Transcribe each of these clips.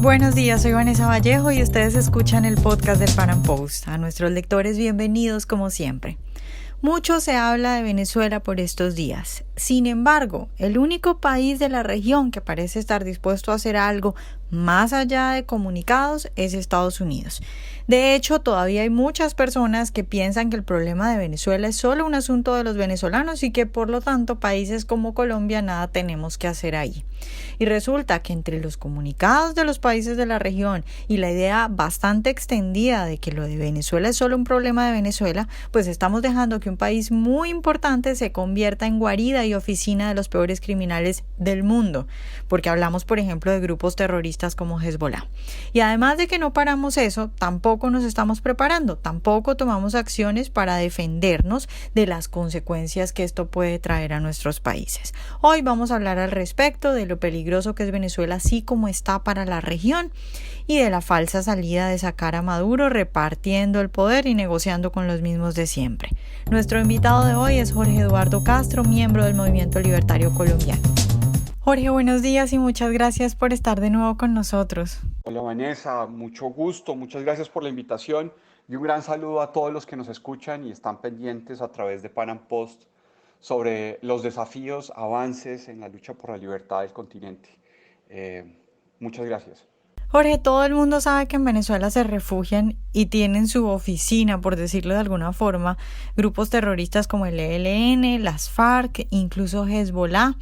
Buenos días, soy Vanessa Vallejo y ustedes escuchan el podcast del Pan Am Post. A nuestros lectores, bienvenidos como siempre. Mucho se habla de Venezuela por estos días. Sin embargo, el único país de la región que parece estar dispuesto a hacer algo más allá de comunicados es Estados Unidos. De hecho, todavía hay muchas personas que piensan que el problema de Venezuela es solo un asunto de los venezolanos y que por lo tanto países como Colombia nada tenemos que hacer ahí. Y resulta que entre los comunicados de los países de la región y la idea bastante extendida de que lo de Venezuela es solo un problema de Venezuela, pues estamos dejando que un país muy importante se convierta en guarida y oficina de los peores criminales del mundo, porque hablamos, por ejemplo, de grupos terroristas como Hezbollah. Y además de que no paramos eso, tampoco nos estamos preparando, tampoco tomamos acciones para defendernos de las consecuencias que esto puede traer a nuestros países. Hoy vamos a hablar al respecto de lo peligroso que es Venezuela así como está para la región y de la falsa salida de sacar a Maduro repartiendo el poder y negociando con los mismos de siempre. Nuestro invitado de hoy es Jorge Eduardo Castro, miembro del Movimiento Libertario Colombiano. Jorge, buenos días y muchas gracias por estar de nuevo con nosotros. Hola Vanessa, mucho gusto, muchas gracias por la invitación y un gran saludo a todos los que nos escuchan y están pendientes a través de Pan Am Post sobre los desafíos, avances en la lucha por la libertad del continente. Muchas gracias. Jorge, todo el mundo sabe que en Venezuela se refugian y tienen su oficina, por decirlo de alguna forma, grupos terroristas como el ELN, las FARC, incluso Hezbollah.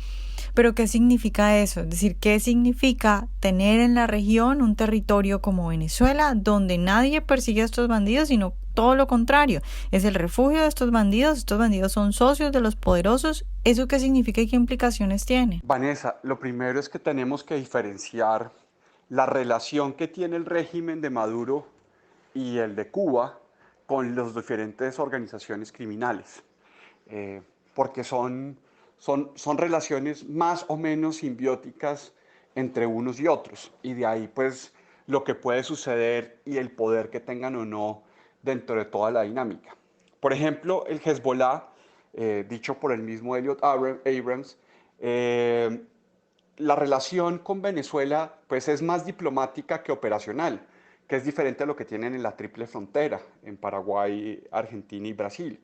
Pero ¿qué significa eso? Es decir, ¿qué significa tener en la región un territorio como Venezuela donde nadie persigue a estos bandidos, sino todo lo contrario? Es el refugio de estos bandidos son socios de los poderosos. ¿Eso qué significa y qué implicaciones tiene? Vanessa, lo primero es que tenemos que diferenciar la relación que tiene el régimen de Maduro y el de Cuba con las diferentes organizaciones criminales, porque son relaciones más o menos simbióticas entre unos y otros, y de ahí pues lo que puede suceder y el poder que tengan o no dentro de toda la dinámica. Por ejemplo, el Hezbollah, dicho por el mismo Elliot Abrams, la relación con Venezuela pues es más diplomática que operacional, que es diferente a lo que tienen en la triple frontera, en Paraguay, Argentina y Brasil.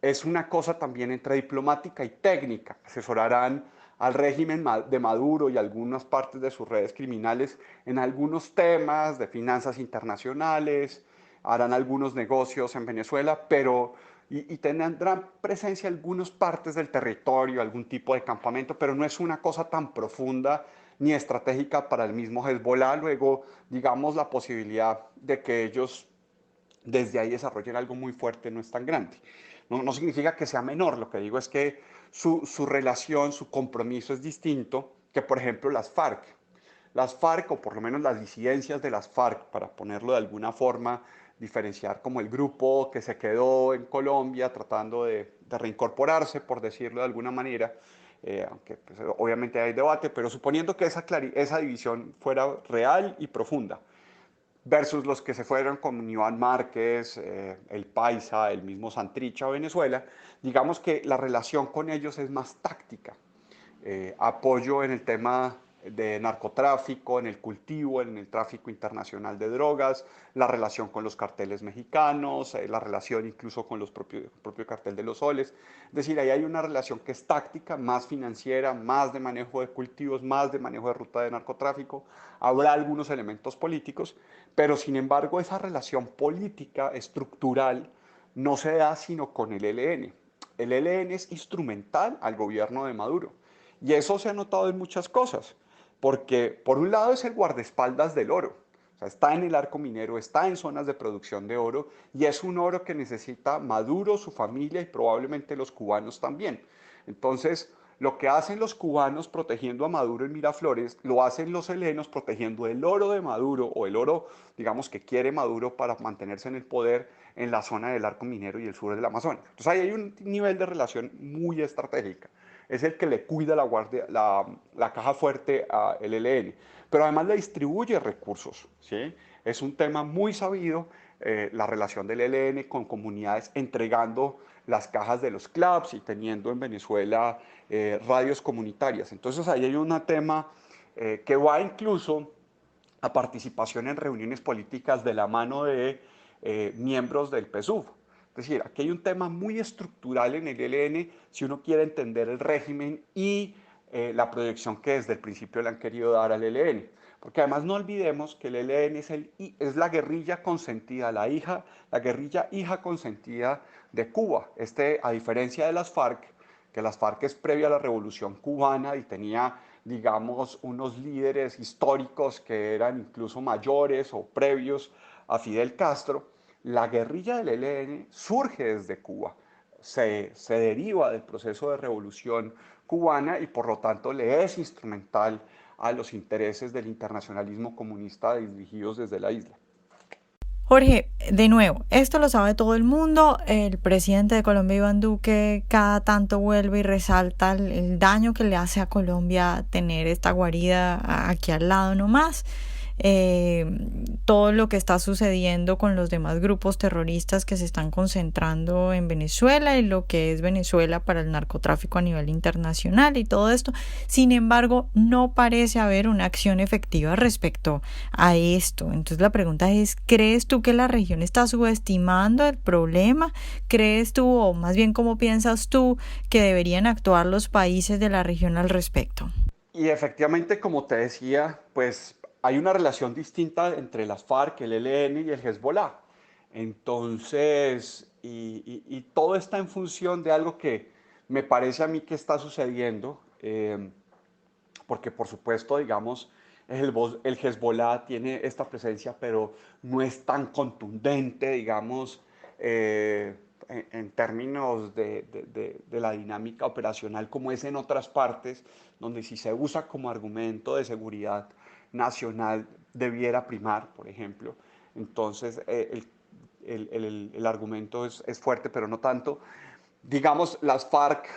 Es una cosa también entre diplomática y técnica. Asesorarán al régimen de Maduro y algunas partes de sus redes criminales en algunos temas de finanzas internacionales, harán algunos negocios en Venezuela, pero y tendrán presencia en algunas partes del territorio, algún tipo de campamento, pero no es una cosa tan profunda ni estratégica para el mismo Hezbollah. Luego, digamos, la posibilidad de que ellos desde ahí desarrollen algo muy fuerte no es tan grande. No significa que sea menor, lo que digo es que su relación, su compromiso es distinto que, por ejemplo, las FARC. Las FARC, o por lo menos las disidencias de las FARC, para ponerlo de alguna forma, diferenciar como el grupo que se quedó en Colombia tratando de reincorporarse, por decirlo de alguna manera, aunque pues, obviamente hay debate, pero suponiendo que esa división fuera real y profunda, versus los que se fueron con Iván Márquez, el Paisa, el mismo Santrich a Venezuela, digamos que la relación con ellos es más táctica. Apoyo en el tema de narcotráfico, en el cultivo, en el tráfico internacional de drogas, la relación con los carteles mexicanos, la relación incluso con el propio cartel de los soles. Es decir, ahí hay una relación que es táctica, más financiera, más de manejo de cultivos, más de manejo de ruta de narcotráfico. Habrá algunos elementos políticos, pero sin embargo esa relación política estructural no se da sino con el ELN. El ELN es instrumental al gobierno de Maduro. Y eso se ha notado en muchas cosas, porque por un lado es el guardaespaldas del oro, o sea, está en el arco minero, está en zonas de producción de oro, y es un oro que necesita Maduro, su familia y probablemente los cubanos también. Entonces, lo que hacen los cubanos protegiendo a Maduro en Miraflores, lo hacen los helenos protegiendo el oro de Maduro, o el oro, digamos, que quiere Maduro para mantenerse en el poder en la zona del arco minero y el sur del Amazonas. Entonces ahí hay un nivel de relación muy estratégica. Es el que le cuida la caja fuerte al ELN, pero además le distribuye recursos, ¿sí? Es un tema muy sabido, la relación del ELN con comunidades entregando las cajas de los clubs y teniendo en Venezuela radios comunitarias. Entonces ahí hay un tema que va incluso a participación en reuniones políticas de la mano de miembros del PSUV. Es decir, aquí hay un tema muy estructural en el ELN si uno quiere entender el régimen y la proyección que desde el principio le han querido dar al ELN. Porque además no olvidemos que el ELN es la guerrilla consentida, la guerrilla hija consentida de Cuba. A diferencia de las FARC, que las FARC es previa a la Revolución Cubana y tenía, digamos, unos líderes históricos que eran incluso mayores o previos a Fidel Castro, la guerrilla del ELN surge desde Cuba, se deriva del proceso de revolución cubana y por lo tanto le es instrumental a los intereses del internacionalismo comunista dirigidos desde la isla. Jorge, de nuevo, esto lo sabe todo el mundo. El presidente de Colombia, Iván Duque, cada tanto vuelve y resalta el daño que le hace a Colombia tener esta guarida aquí al lado nomás. Todo lo que está sucediendo con los demás grupos terroristas que se están concentrando en Venezuela y lo que es Venezuela para el narcotráfico a nivel internacional y todo esto. Sin embargo, no parece haber una acción efectiva respecto a esto. Entonces la pregunta es, ¿crees tú que la región está subestimando el problema? ¿Crees tú, o más bien cómo piensas tú, que deberían actuar los países de la región al respecto? Y efectivamente, como te decía, pues hay una relación distinta entre las FARC, el ELN y el Hezbollah. Entonces, y todo está en función de algo que me parece a mí que está sucediendo, porque por supuesto, digamos, el Hezbollah tiene esta presencia, pero no es tan contundente, digamos, en términos de la dinámica operacional como es en otras partes, donde si se usa como argumento de seguridad nacional debiera primar, por ejemplo. Entonces, el argumento es fuerte, pero no tanto. Digamos, las FARC,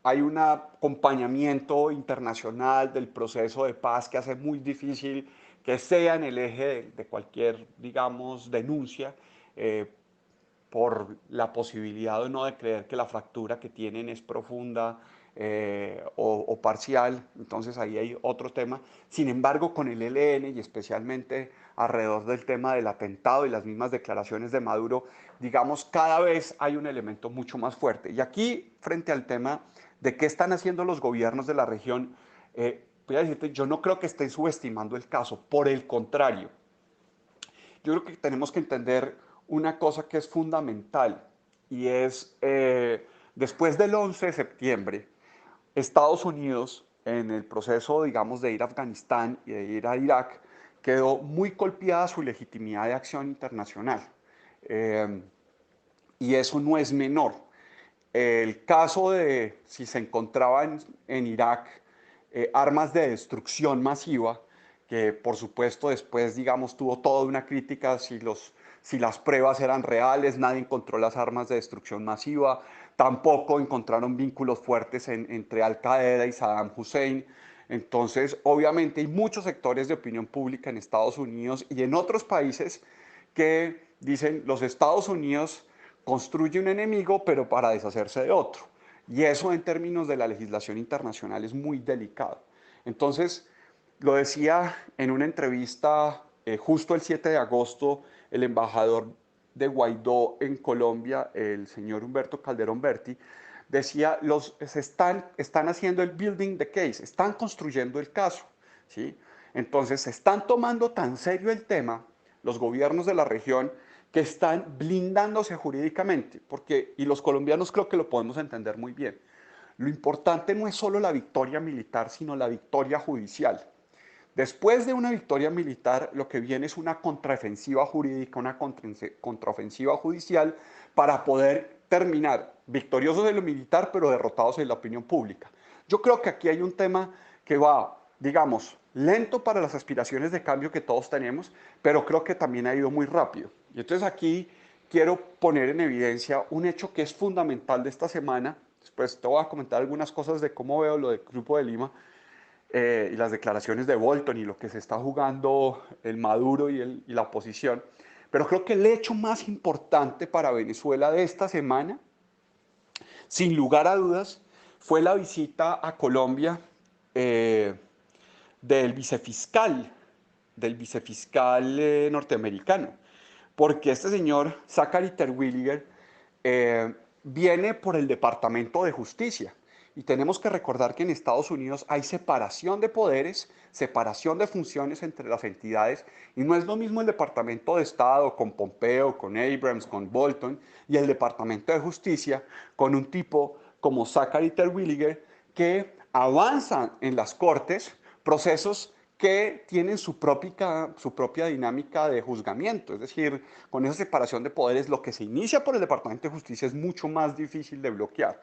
hay un acompañamiento internacional del proceso de paz que hace muy difícil que sea en el eje de cualquier, digamos, denuncia, por la posibilidad o no de creer que la fractura que tienen es profunda o parcial. Entonces ahí hay otro tema. Sin embargo, con el ELN y especialmente alrededor del tema del atentado y las mismas declaraciones de Maduro, digamos, cada vez hay un elemento mucho más fuerte. Y aquí, frente al tema de qué están haciendo los gobiernos de la región, voy a decirte, yo no creo que estén subestimando el caso, por el contrario. Yo creo que tenemos que entender una cosa que es fundamental y es, después del 11 de septiembre, Estados Unidos, en el proceso, digamos, de ir a Afganistán y de ir a Irak, quedó muy golpeada su legitimidad de acción internacional. Eh, y eso no es menor. El caso de si se encontraban en Irak armas de destrucción masiva, que por supuesto después, digamos, tuvo toda una crítica si las pruebas eran reales, nadie encontró las armas de destrucción masiva, tampoco encontraron vínculos fuertes entre Al Qaeda y Saddam Hussein. Entonces, obviamente hay muchos sectores de opinión pública en Estados Unidos y en otros países que dicen los Estados Unidos construye un enemigo, pero para deshacerse de otro. Y eso en términos de la legislación internacional es muy delicado. Entonces, lo decía en una entrevista justo el 7 de agosto el embajador de Guaidó en Colombia, el señor Humberto Calderón Berti, decía, están haciendo el building the case, están construyendo el caso. ¿Sí? Entonces, se están tomando tan serio el tema los gobiernos de la región que están blindándose jurídicamente, y los colombianos creo que lo podemos entender muy bien. Lo importante no es solo la victoria militar, sino la victoria judicial. Después de una victoria militar, lo que viene es una contraofensiva jurídica, una contraofensiva judicial para poder terminar victoriosos en lo militar, pero derrotados en la opinión pública. Yo creo que aquí hay un tema que va, digamos, lento para las aspiraciones de cambio que todos tenemos, pero creo que también ha ido muy rápido. Y entonces aquí quiero poner en evidencia un hecho que es fundamental de esta semana. Después te voy a comentar algunas cosas de cómo veo lo del Grupo de Lima y las declaraciones de Bolton y lo que se está jugando el Maduro y la oposición. Pero creo que el hecho más importante para Venezuela de esta semana, sin lugar a dudas, fue la visita a Colombia del vicefiscal del vicefiscal norteamericano, porque este señor, Zachary Terwilliger, viene por el Departamento de Justicia. Y tenemos que recordar que en Estados Unidos hay separación de poderes, separación de funciones entre las entidades, y no es lo mismo el Departamento de Estado con Pompeo, con Abrams, con Bolton, y el Departamento de Justicia con un tipo como Zachary Terwilliger, que avanzan en las cortes procesos que tienen su propia dinámica de juzgamiento. Es decir, con esa separación de poderes, lo que se inicia por el Departamento de Justicia es mucho más difícil de bloquear.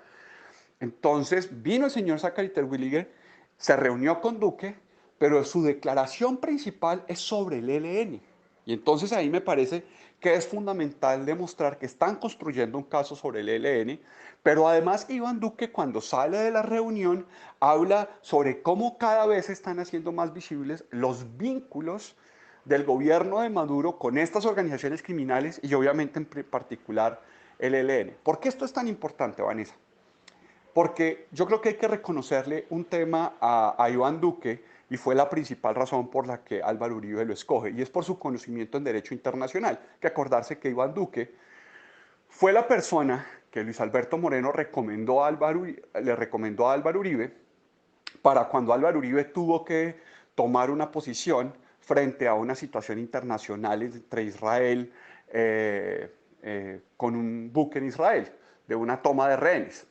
Entonces vino el señor Zachary Terwilliger, se reunió con Duque, pero su declaración principal es sobre el ELN. Y entonces ahí me parece que es fundamental demostrar que están construyendo un caso sobre el ELN, pero además Iván Duque, cuando sale de la reunión, habla sobre cómo cada vez están haciendo más visibles los vínculos del gobierno de Maduro con estas organizaciones criminales y obviamente en particular el ELN. ¿Por qué esto es tan importante, Vanessa? Porque yo creo que hay que reconocerle un tema a Iván Duque, y fue la principal razón por la que Álvaro Uribe lo escoge, y es por su conocimiento en derecho internacional. Hay que acordarse que Iván Duque fue la persona que Luis Alberto Moreno le recomendó a Álvaro Uribe para cuando Álvaro Uribe tuvo que tomar una posición frente a una situación internacional entre Israel, con un buque en Israel, de una toma de rehenes.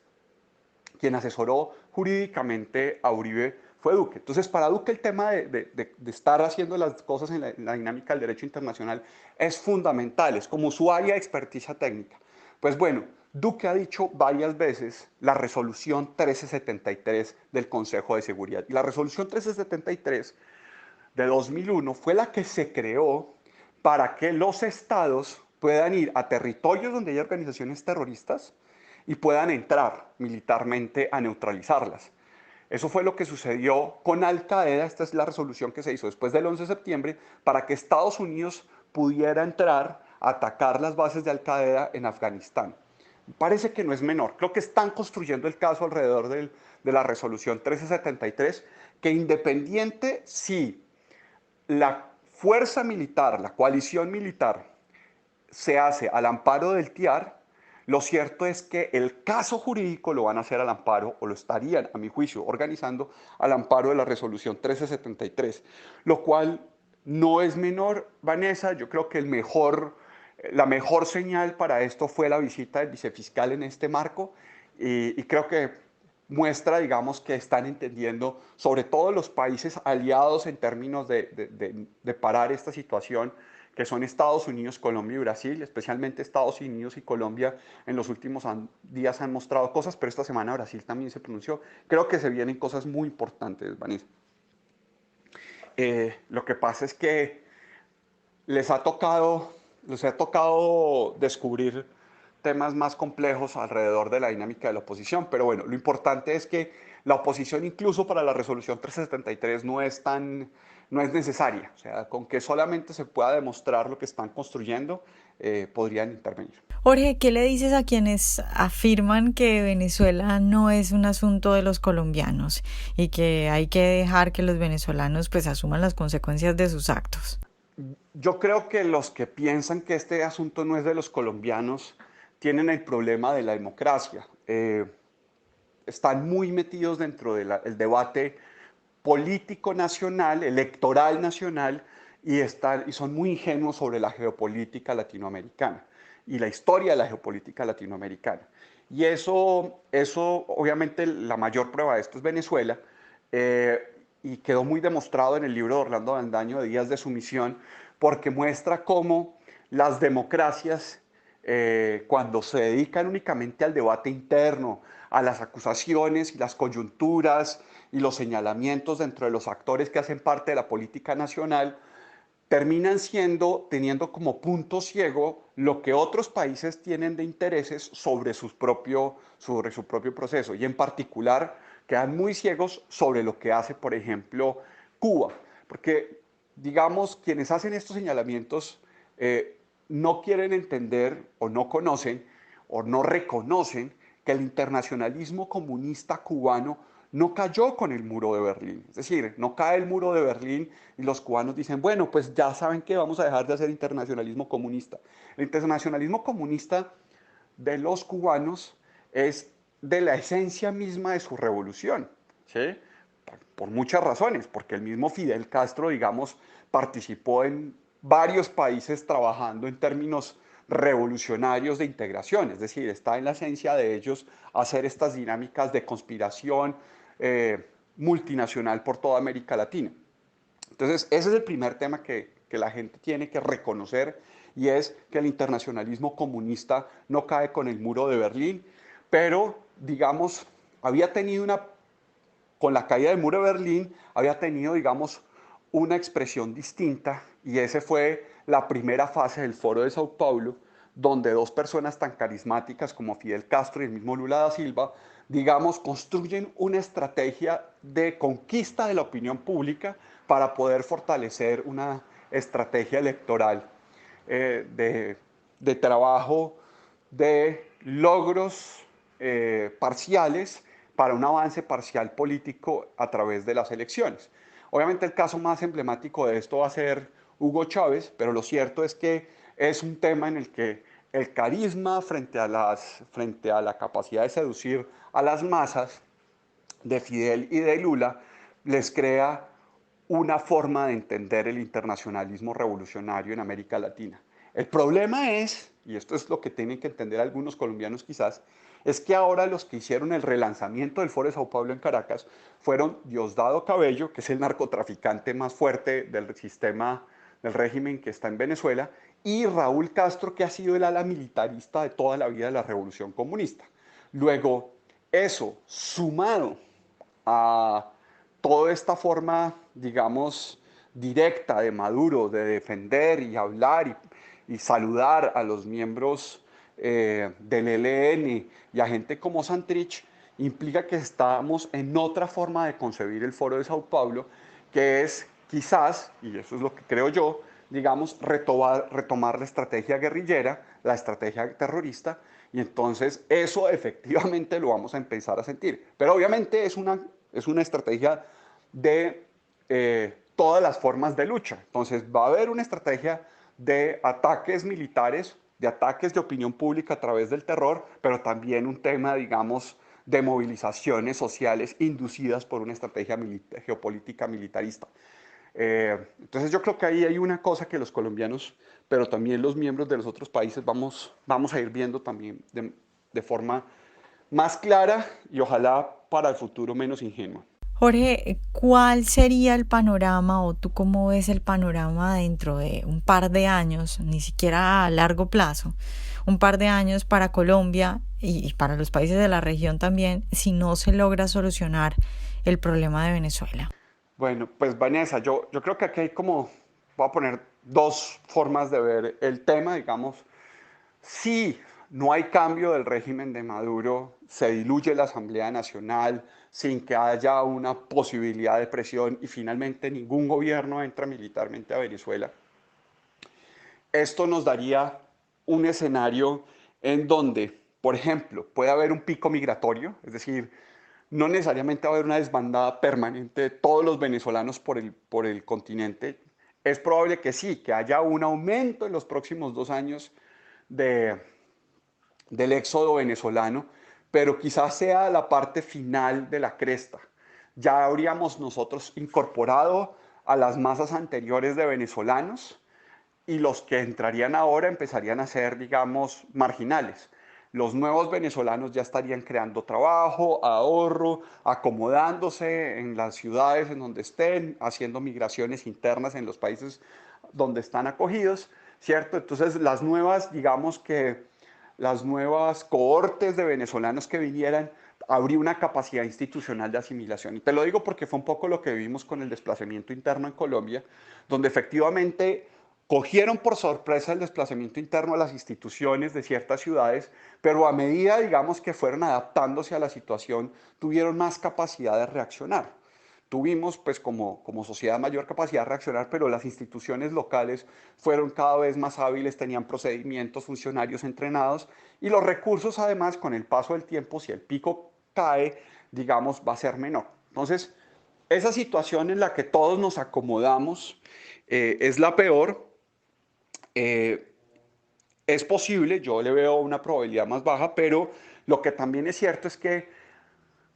Quien asesoró jurídicamente a Uribe fue Duque. Entonces, para Duque el tema de estar haciendo las cosas en la dinámica del derecho internacional es fundamental, es como su área de experticia técnica. Pues bueno, Duque ha dicho varias veces la resolución 1373 del Consejo de Seguridad. Y la resolución 1373 de 2001 fue la que se creó para que los estados puedan ir a territorios donde hay organizaciones terroristas y puedan entrar militarmente a neutralizarlas. Eso fue lo que sucedió con Al Qaeda. Esta es la resolución que se hizo después del 11 de septiembre para que Estados Unidos pudiera entrar a atacar las bases de Al Qaeda en Afganistán. Parece que no es menor. Creo que están construyendo el caso alrededor de la resolución 1373, que independiente si la fuerza militar, la coalición militar, se hace al amparo del TIAR, lo cierto es que el caso jurídico lo van a hacer al amparo, o lo estarían, a mi juicio, organizando al amparo de la resolución 1373, lo cual no es menor, Vanessa. Yo creo que la mejor señal para esto fue la visita del vicefiscal en este marco, y creo que muestra, digamos, que están entendiendo, sobre todo los países aliados en términos de parar esta situación, que son Estados Unidos, Colombia y Brasil. Especialmente Estados Unidos y Colombia en los últimos días han mostrado cosas, pero esta semana Brasil también se pronunció. Creo que se vienen cosas muy importantes, Vanessa. Lo que pasa es que les ha tocado descubrir temas más complejos alrededor de la dinámica de la oposición, pero bueno, lo importante es que la oposición, incluso para la resolución 373, no es necesaria. O sea, con que solamente se pueda demostrar lo que están construyendo, podrían intervenir. Jorge, ¿qué le dices a quienes afirman que Venezuela no es un asunto de los colombianos y que hay que dejar que los venezolanos pues asuman las consecuencias de sus actos? Yo creo que los que piensan que este asunto no es de los colombianos tienen el problema de la democracia. Están muy metidos dentro del debate político nacional, electoral nacional, y son muy ingenuos sobre la geopolítica latinoamericana y la historia de la geopolítica latinoamericana. Y eso obviamente, la mayor prueba de esto es Venezuela, y quedó muy demostrado en el libro de Orlando Bandaño, de Días de Sumisión, porque muestra cómo las democracias, cuando se dedican únicamente al debate interno, a las acusaciones y las coyunturas y los señalamientos dentro de los actores que hacen parte de la política nacional, terminan teniendo como punto ciego lo que otros países tienen de intereses sobre su propio proceso, y en particular quedan muy ciegos sobre lo que hace, por ejemplo, Cuba. Porque, digamos, quienes hacen estos señalamientos no quieren entender, o no conocen, o no reconocen que el internacionalismo comunista cubano no cayó con el muro de Berlín. Es decir, no cae el muro de Berlín y los cubanos dicen, bueno, pues ya saben que vamos a dejar de hacer internacionalismo comunista. El internacionalismo comunista de los cubanos es de la esencia misma de su revolución, ¿sí? Por muchas razones, porque el mismo Fidel Castro, digamos, participó en varios países trabajando en términos revolucionarios de integración, es decir, está en la esencia de ellos hacer estas dinámicas de conspiración multinacional por toda América Latina. Entonces, ese es el primer tema que la gente tiene que reconocer y es que el internacionalismo comunista no cae con el muro de Berlín, pero, digamos, había tenido con la caída del muro de Berlín, había tenido, digamos, una expresión distinta y esa fue la primera fase del Foro de Sao Paulo, donde dos personas tan carismáticas como Fidel Castro y el mismo Lula da Silva, digamos, construyen una estrategia de conquista de la opinión pública para poder fortalecer una estrategia electoral de trabajo, de logros parciales para un avance parcial político a través de las elecciones. Obviamente el caso más emblemático de esto va a ser Hugo Chávez, pero lo cierto es que es un tema en el que el carisma frente a la capacidad de seducir a las masas de Fidel y de Lula les crea una forma de entender el internacionalismo revolucionario en América Latina. El problema es, y esto es lo que tienen que entender algunos colombianos quizás, es que ahora los que hicieron el relanzamiento del Foro de Sao Paulo en Caracas fueron Diosdado Cabello, que es el narcotraficante más fuerte del sistema del régimen que está en Venezuela, y Raúl Castro, que ha sido el ala militarista de toda la vida de la revolución comunista. Luego, eso sumado a toda esta forma, digamos, directa de Maduro de defender y hablar y saludar a los miembros del ELN y a gente como Santrich, implica que estamos en otra forma de concebir el Foro de Sao Paulo, que es quizás, y eso es lo que creo yo, digamos, retomar la estrategia guerrillera, la estrategia terrorista, y entonces eso efectivamente lo vamos a empezar a sentir. Pero obviamente es una estrategia de todas las formas de lucha. Entonces va a haber una estrategia de ataques militares, de ataques de opinión pública a través del terror, pero también un tema, digamos, de movilizaciones sociales inducidas por una estrategia geopolítica militarista. Entonces yo creo que ahí hay una cosa que los colombianos, pero también los miembros de los otros países vamos a ir viendo también de forma más clara y ojalá para el futuro menos ingenua. Jorge, ¿cuál sería el panorama o tú cómo ves el panorama dentro de un par de años, ni siquiera a largo plazo, un par de años para Colombia y para los países de la región también, si no se logra solucionar el problema de Venezuela? Bueno, pues Vanessa, yo creo que aquí hay voy a poner dos formas de ver el tema, digamos. Si no hay cambio del régimen de Maduro, se diluye la Asamblea Nacional sin que haya una posibilidad de presión y finalmente ningún gobierno entra militarmente a Venezuela. Esto nos daría un escenario en donde, por ejemplo, puede haber un pico migratorio, es decir, no necesariamente va a haber una desbandada permanente de todos los venezolanos por el continente. Es probable que sí, que haya un aumento en los próximos 2 años de, del éxodo venezolano, pero quizás sea la parte final de la cresta. Ya habríamos nosotros incorporado a las masas anteriores de venezolanos y los que entrarían ahora empezarían a ser, digamos, marginales. Los nuevos venezolanos ya estarían creando trabajo, ahorro, acomodándose en las ciudades en donde estén, haciendo migraciones internas en los países donde están acogidos, ¿cierto? Entonces las nuevas cohortes de venezolanos que vinieran, habría una capacidad institucional de asimilación. Y te lo digo porque fue un poco lo que vivimos con el desplazamiento interno en Colombia, donde efectivamente cogieron por sorpresa el desplazamiento interno a las instituciones de ciertas ciudades, pero a medida, digamos, que fueron adaptándose a la situación, tuvieron más capacidad de reaccionar. Tuvimos, pues, como sociedad mayor capacidad de reaccionar, pero las instituciones locales fueron cada vez más hábiles, tenían procedimientos, funcionarios entrenados y los recursos, además, con el paso del tiempo, si el pico cae, digamos, va a ser menor. Entonces, esa situación en la que todos nos acomodamos es la peor. Eh, es posible, yo le veo una probabilidad más baja, pero lo que también es cierto es que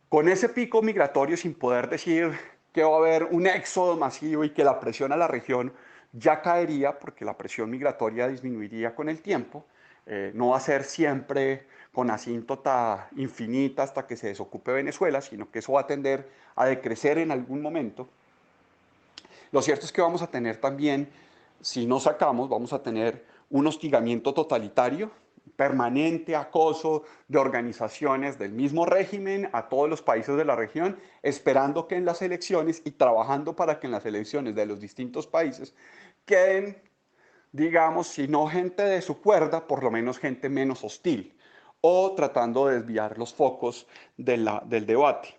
con ese pico migratorio, sin poder decir que va a haber un éxodo masivo y que la presión a la región ya caería, porque la presión migratoria disminuiría con el tiempo, no va a ser siempre con asíntota infinita hasta que se desocupe Venezuela, sino que eso va a tender a decrecer en algún momento. Lo cierto es que vamos a tener también, si no sacamos, vamos a tener un hostigamiento totalitario, permanente acoso de organizaciones del mismo régimen a todos los países de la región, esperando que en las elecciones y trabajando para que en las elecciones de los distintos países queden, digamos, si no gente de su cuerda, por lo menos gente menos hostil, o tratando de desviar los focos del debate.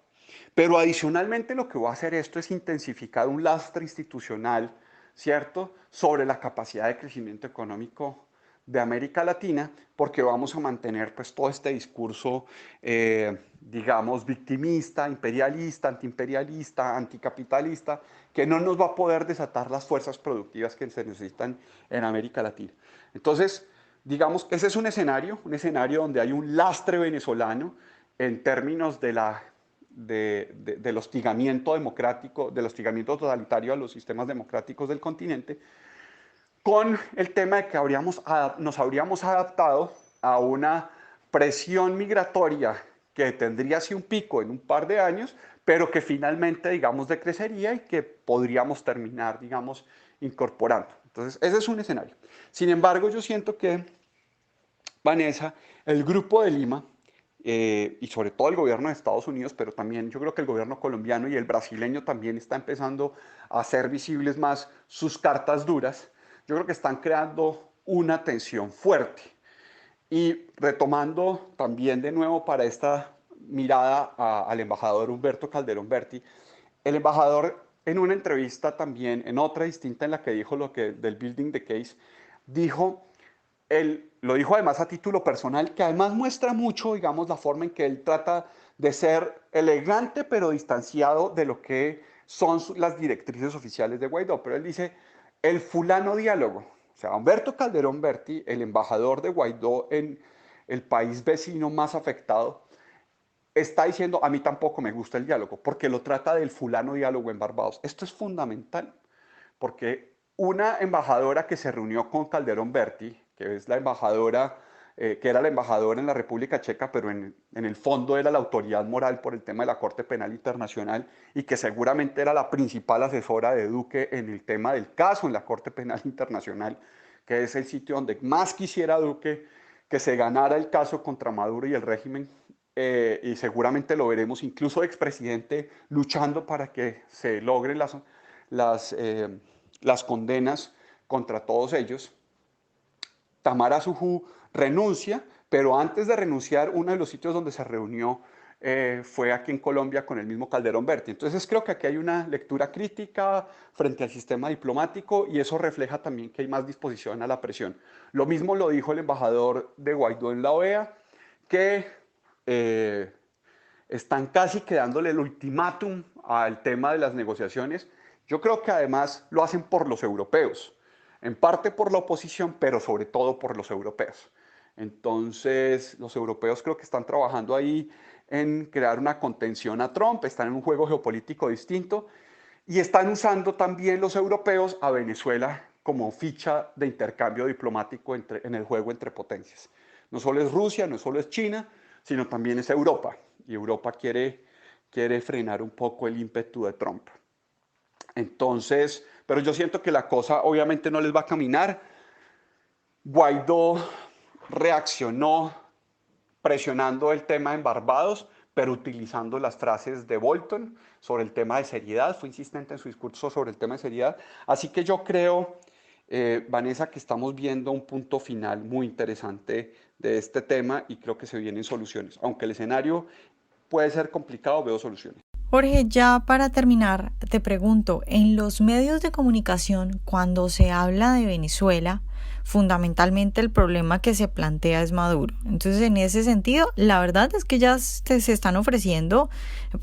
Pero adicionalmente lo que va a hacer esto es intensificar un lastre institucional, ¿cierto?, sobre la capacidad de crecimiento económico de América Latina, porque vamos a mantener pues todo este discurso, digamos, victimista, imperialista, antiimperialista, anticapitalista, que no nos va a poder desatar las fuerzas productivas que se necesitan en América Latina. Entonces, digamos, ese es un escenario donde hay un lastre venezolano en términos del hostigamiento democrático, del hostigamiento totalitario a los sistemas democráticos del continente, con el tema de que nos habríamos adaptado a una presión migratoria que tendría así un pico en un par de años, pero que finalmente, digamos, decrecería y que podríamos terminar, digamos, incorporando. Entonces, ese es un escenario. Sin embargo, yo siento que, Vanessa, el Grupo de Lima, y sobre todo el gobierno de Estados Unidos, pero también yo creo que el gobierno colombiano y el brasileño también está empezando a hacer visibles más sus cartas duras. Yo creo que están creando una tensión fuerte. Y retomando también de nuevo para esta mirada al embajador Humberto Calderón Berti, el embajador en una entrevista también, en otra distinta en la que dijo lo que del Building the Case, dijo, él lo dijo además a título personal, que además muestra mucho, digamos, la forma en que él trata de ser elegante pero distanciado de lo que son las directrices oficiales de Guaidó. Pero él dice, el fulano diálogo. O sea, Humberto Calderón Berti, el embajador de Guaidó en el país vecino más afectado, está diciendo, a mí tampoco me gusta el diálogo, porque lo trata del fulano diálogo en Barbados. Esto es fundamental, porque una embajadora que se reunió con Calderón Berti, que es la embajadora, que era la embajadora en la República Checa, pero en el fondo era la autoridad moral por el tema de la Corte Penal Internacional y que seguramente era la principal asesora de Duque en el tema del caso en la Corte Penal Internacional, que es el sitio donde más quisiera Duque que se ganara el caso contra Maduro y el régimen, y seguramente lo veremos, incluso expresidente luchando para que se logren las condenas contra todos ellos. Tamara Sujú renuncia, pero antes de renunciar, uno de los sitios donde se reunió fue aquí en Colombia con el mismo Calderón Berti. Entonces creo que aquí hay una lectura crítica frente al sistema diplomático y eso refleja también que hay más disposición a la presión. Lo mismo lo dijo el embajador de Guaidó en la OEA, que están casi quedándole el ultimátum al tema de las negociaciones. Yo creo que además lo hacen por los europeos, en parte por la oposición, pero sobre todo por los europeos. Entonces, los europeos creo que están trabajando ahí en crear una contención a Trump, están en un juego geopolítico distinto y están usando también los europeos a Venezuela como ficha de intercambio diplomático en el juego entre potencias. No solo es Rusia, no solo es China, sino también es Europa. Y Europa quiere frenar un poco el ímpetu de Trump. Entonces, pero yo siento que la cosa obviamente no les va a caminar. Guaidó reaccionó presionando el tema en Barbados, pero utilizando las frases de Bolton sobre el tema de seriedad. Fue insistente en su discurso sobre el tema de seriedad. Así que yo creo, Vanessa, que estamos viendo un punto final muy interesante de este tema y creo que se vienen soluciones. Aunque el escenario puede ser complicado, veo soluciones. Jorge, ya para terminar, te pregunto, en los medios de comunicación, cuando se habla de Venezuela, fundamentalmente el problema que se plantea es Maduro. Entonces, en ese sentido, la verdad es que ya se están ofreciendo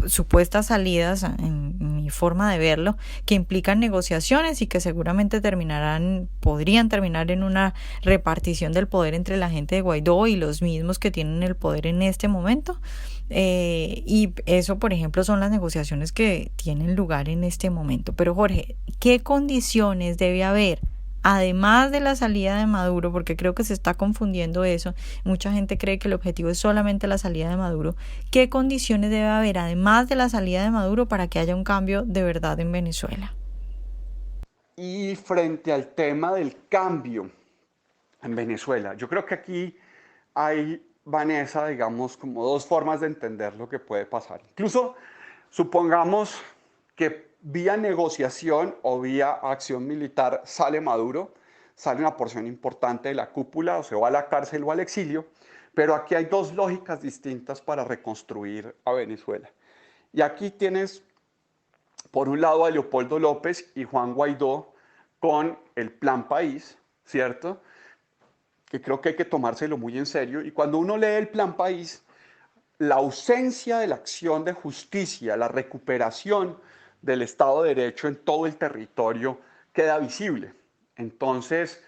supuestas salidas, en mi forma de verlo, que implican negociaciones y que seguramente podrían terminar en una repartición del poder entre la gente de Guaidó y los mismos que tienen el poder en este momento. Y eso, por ejemplo, son las negociaciones que tienen lugar en este momento. Pero Jorge, ¿qué condiciones debe haber? Además de la salida de Maduro, porque creo que se está confundiendo eso, mucha gente cree que el objetivo es solamente la salida de Maduro. ¿Qué condiciones debe haber además de la salida de Maduro para que haya un cambio de verdad en Venezuela? Y frente al tema del cambio en Venezuela, yo creo que aquí hay, Vanessa, digamos, como dos formas de entender lo que puede pasar. Incluso supongamos que vía negociación o vía acción militar sale Maduro, sale una porción importante de la cúpula, o se va a la cárcel o al exilio, pero aquí hay dos lógicas distintas para reconstruir a Venezuela. Y aquí tienes, por un lado, a Leopoldo López y Juan Guaidó con el Plan País, ¿cierto? Que creo que hay que tomárselo muy en serio. Y cuando uno lee el Plan País, la ausencia de la acción de justicia, la recuperación del Estado de Derecho en todo el territorio queda visible. Entonces,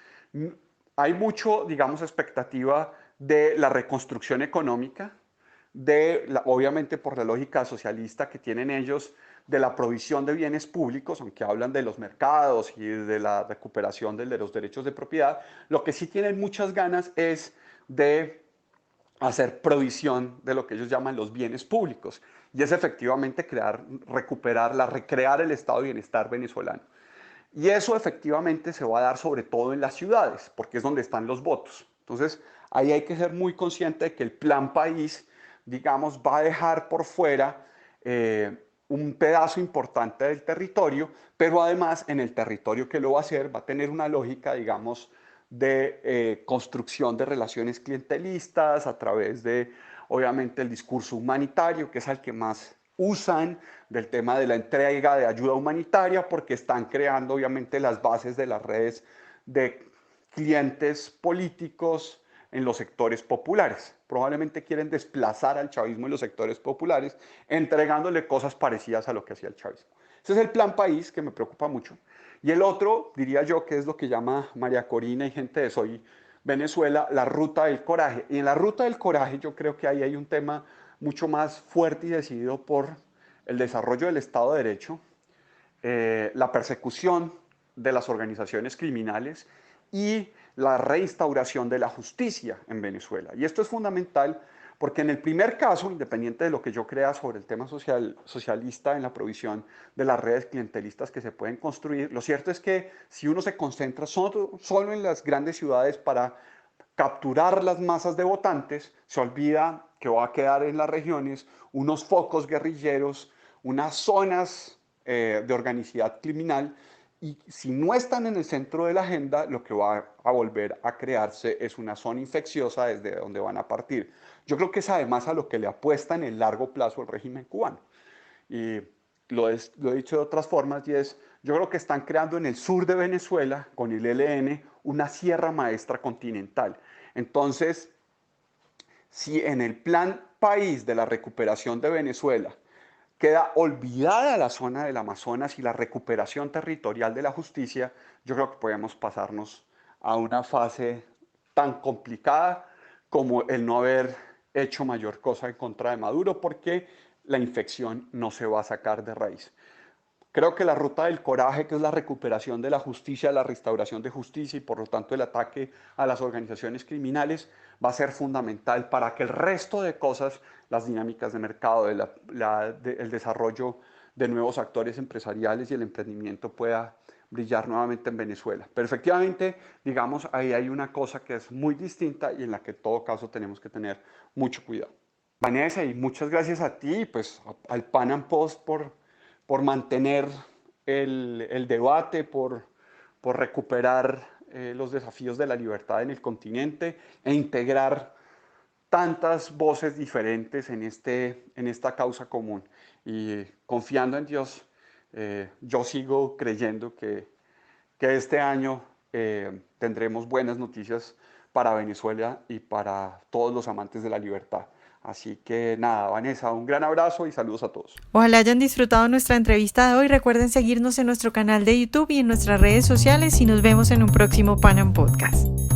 hay mucho, digamos, expectativa de la reconstrucción económica, obviamente por la lógica socialista que tienen ellos, de la provisión de bienes públicos, aunque hablan de los mercados y de la recuperación de los derechos de propiedad. Lo que sí tienen muchas ganas es de hacer provisión de lo que ellos llaman los bienes públicos, y es efectivamente recrear el estado de bienestar venezolano. Y eso efectivamente se va a dar sobre todo en las ciudades, porque es donde están los votos. Entonces, ahí hay que ser muy consciente de que el Plan País, digamos, va a dejar por fuera un pedazo importante del territorio, pero además en el territorio que lo va a hacer va a tener una lógica, digamos, de construcción de relaciones clientelistas a través de, obviamente, el discurso humanitario, que es el que más usan, del tema de la entrega de ayuda humanitaria, porque están creando, obviamente, las bases de las redes de clientes políticos en los sectores populares. Probablemente quieren desplazar al chavismo en los sectores populares, entregándole cosas parecidas a lo que hacía el chavismo. Ese es el Plan País, que me preocupa mucho. Y el otro, diría yo, que es lo que llama María Corina y gente de Soy Venezuela, la ruta del coraje. Y en la ruta del coraje yo creo que ahí hay un tema mucho más fuerte y decidido por el desarrollo del Estado de Derecho, la persecución de las organizaciones criminales y la reinstauración de la justicia en Venezuela. Y esto es fundamental porque en el primer caso, independiente de lo que yo crea sobre el tema socialista en la provisión de las redes clientelistas que se pueden construir, lo cierto es que si uno se concentra solo en las grandes ciudades para capturar las masas de votantes, se olvida que va a quedar en las regiones unos focos guerrilleros, unas zonas de organicidad criminal, y si no están en el centro de la agenda, lo que va a volver a crearse es una zona infecciosa desde donde van a partir. Yo creo que es además a lo que le apuesta en el largo plazo el régimen cubano. Y lo he dicho de otras formas, y es, yo creo que están creando en el sur de Venezuela, con el ELN, una sierra maestra continental. Entonces, si en el plan país de la recuperación de Venezuela queda olvidada la zona del Amazonas y la recuperación territorial de la justicia, yo creo que podemos pasarnos a una fase tan complicada como el no haber hecho mayor cosa en contra de Maduro, porque la infección no se va a sacar de raíz. Creo que la ruta del coraje, que es la recuperación de la justicia, la restauración de justicia y por lo tanto el ataque a las organizaciones criminales, va a ser fundamental para que el resto de cosas, las dinámicas de mercado, el desarrollo de nuevos actores empresariales y el emprendimiento pueda brillar nuevamente en Venezuela. Pero efectivamente, digamos, ahí hay una cosa que es muy distinta y en la que en todo caso tenemos que tener mucho cuidado. Vanessa, y muchas gracias a ti, pues al Pan Am Post por mantener el debate, por recuperar los desafíos de la libertad en el continente e integrar tantas voces diferentes en esta causa común. Y confiando en Dios, yo sigo creyendo que este año tendremos buenas noticias para Venezuela y para todos los amantes de la libertad. Así que nada, Vanessa, un gran abrazo y saludos a todos. Ojalá hayan disfrutado nuestra entrevista de hoy. Recuerden seguirnos en nuestro canal de YouTube y en nuestras redes sociales y nos vemos en un próximo Pan Am Podcast.